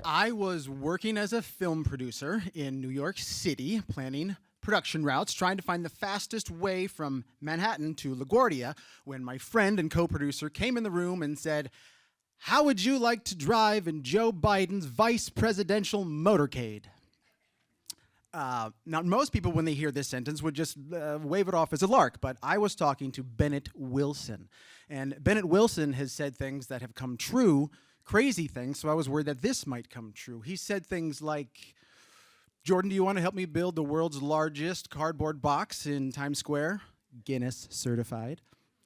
I was working as a film producer in New York City, planning production routes, trying to find the fastest way from Manhattan to LaGuardia, when my friend and co-producer came in the room and said, "How would you like to drive in Joe Biden's vice presidential motorcade?" Now, most people, when they hear this sentence, would just wave it off as a lark, but I was talking to Bennett Wilson. And Bennett Wilson has said things that have come true, crazy things, so I was worried that this might come true. He said things like, "Jordan, do you want to help me build the world's largest cardboard box in Times Square? Guinness certified."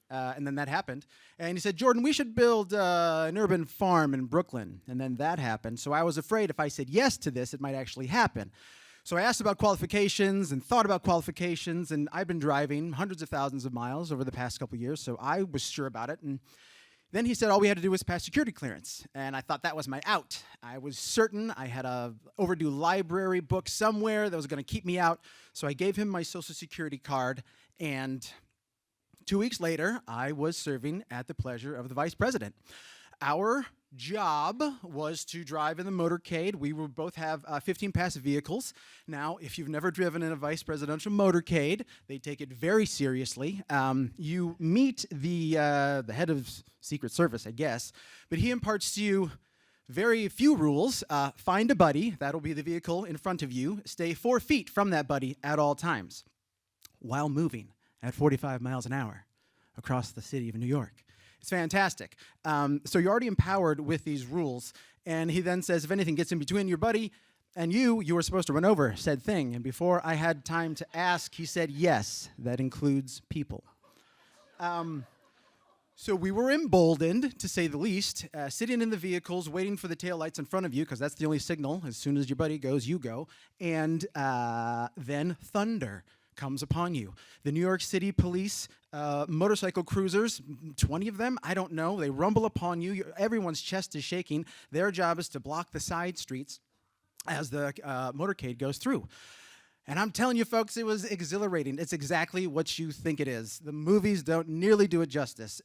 And then that happened. And he said, "Jordan, we should build an urban farm in Brooklyn." And then that happened. So I was afraid if I said yes to this, it might actually happen. So I asked about qualifications and thought about qualifications, and I've been driving hundreds of thousands of miles over the past couple years, so I was sure about it. And then he said all we had to do was pass security clearance, and I thought that was my out. I was certain I had a overdue library book somewhere that was going to keep me out, so I gave him my Social Security card, and 2 weeks later, I was serving at the pleasure of the vice president. Our job was to drive in the motorcade. We would both have 15 passive vehicles. Now, if you've never driven in a vice presidential motorcade, they take it very seriously. You meet the head of Secret Service, I guess, but he imparts to you very few rules. Find a buddy. That'll be the vehicle in front of you. Stay 4 feet from that buddy at all times while moving at 45 miles an hour across the city of New York. It's fantastic. So you're already empowered with these rules. And he then says, if anything gets in between your buddy and you were supposed to run over said thing. And before I had time to ask, he said, yes, that includes people. So we were emboldened, to say the least, sitting in the vehicles, waiting for the taillights in front of you, because that's the only signal. As soon as your buddy goes, you go. And then thunder comes upon you. The New York City police, motorcycle cruisers, 20 of them, I don't know, they rumble upon you. Everyone's chest is shaking. Their job is to block the side streets as the motorcade goes through. And I'm telling you, folks, it was exhilarating. It's exactly what you think it is. The movies don't nearly do it justice.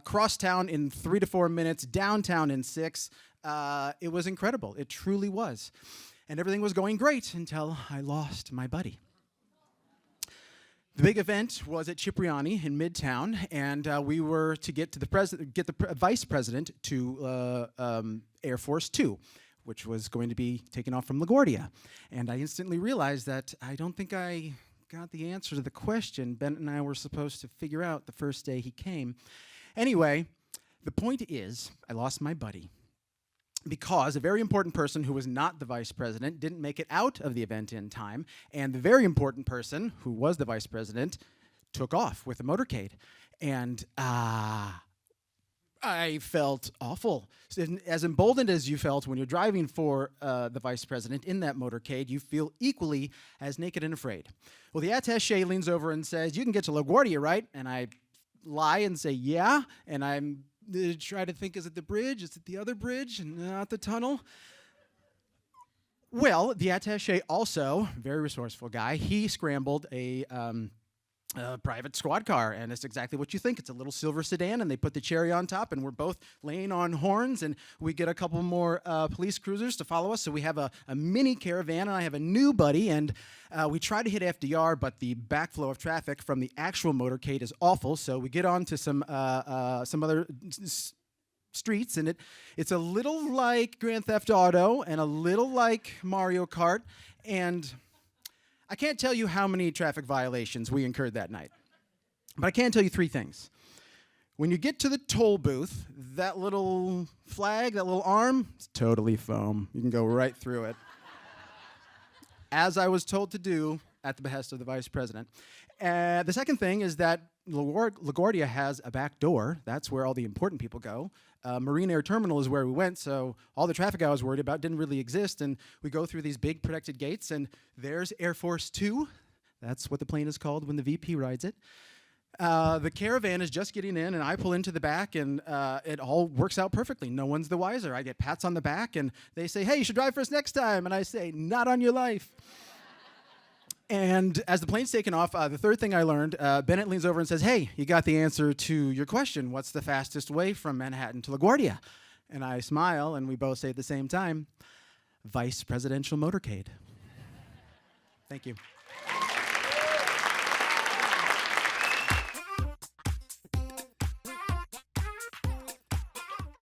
Crosstown in 3 to 4 minutes, downtown in 6. It was incredible. It truly was. And everything was going great until I lost my buddy. The big event was at Cipriani in Midtown, and we were to get the vice president to Air Force 2, which was going to be taken off from LaGuardia. And I instantly realized that I don't think I got the answer to the question Bennett and I were supposed to figure out the first day he came. Anyway, the point is, I lost my buddy because a very important person who was not the vice president didn't make it out of the event in time, and the very important person who was the vice president took off with the motorcade. And I felt awful. As emboldened as you felt when you're driving for the vice president in that motorcade, you feel equally as naked and afraid. Well, the attaché leans over and says, "You can get to LaGuardia, right?" And I lie and say, "Yeah," and I'm try to think, is it the bridge? Is it the other bridge and not the tunnel? Well, the attaché also, very resourceful guy, he scrambled a private squad car, and it's exactly what you think. It's a little silver sedan, and they put the cherry on top, and we're both laying on horns, and we get a couple more police cruisers to follow us, so we have a mini caravan, and I have a new buddy, and we try to hit FDR, but the backflow of traffic from the actual motorcade is awful, so we get on to some other streets, and it's a little like Grand Theft Auto and a little like Mario Kart, and I can't tell you how many traffic violations we incurred that night, but I can tell you 3 things. When you get to the toll booth, that little flag, that little arm, it's totally foam. You can go right through it. As I was told to do at the behest of the vice president. The second thing is that LaGuardia has a back door. That's where all the important people go. Marine Air Terminal is where we went, so all the traffic I was worried about didn't really exist, and we go through these big protected gates, and there's Air Force 2. That's what the plane is called when the VP rides it. The caravan is just getting in, and I pull into the back, and it all works out perfectly. No one's the wiser. I get pats on the back, and they say, "Hey, you should drive for us next time," and I say, "Not on your life." And as the plane's taken off, the third thing I learned, Bennett leans over and says, "Hey, you got the answer to your question. What's the fastest way from Manhattan to LaGuardia?" And I smile, and we both say at the same time, vice presidential motorcade. Thank you.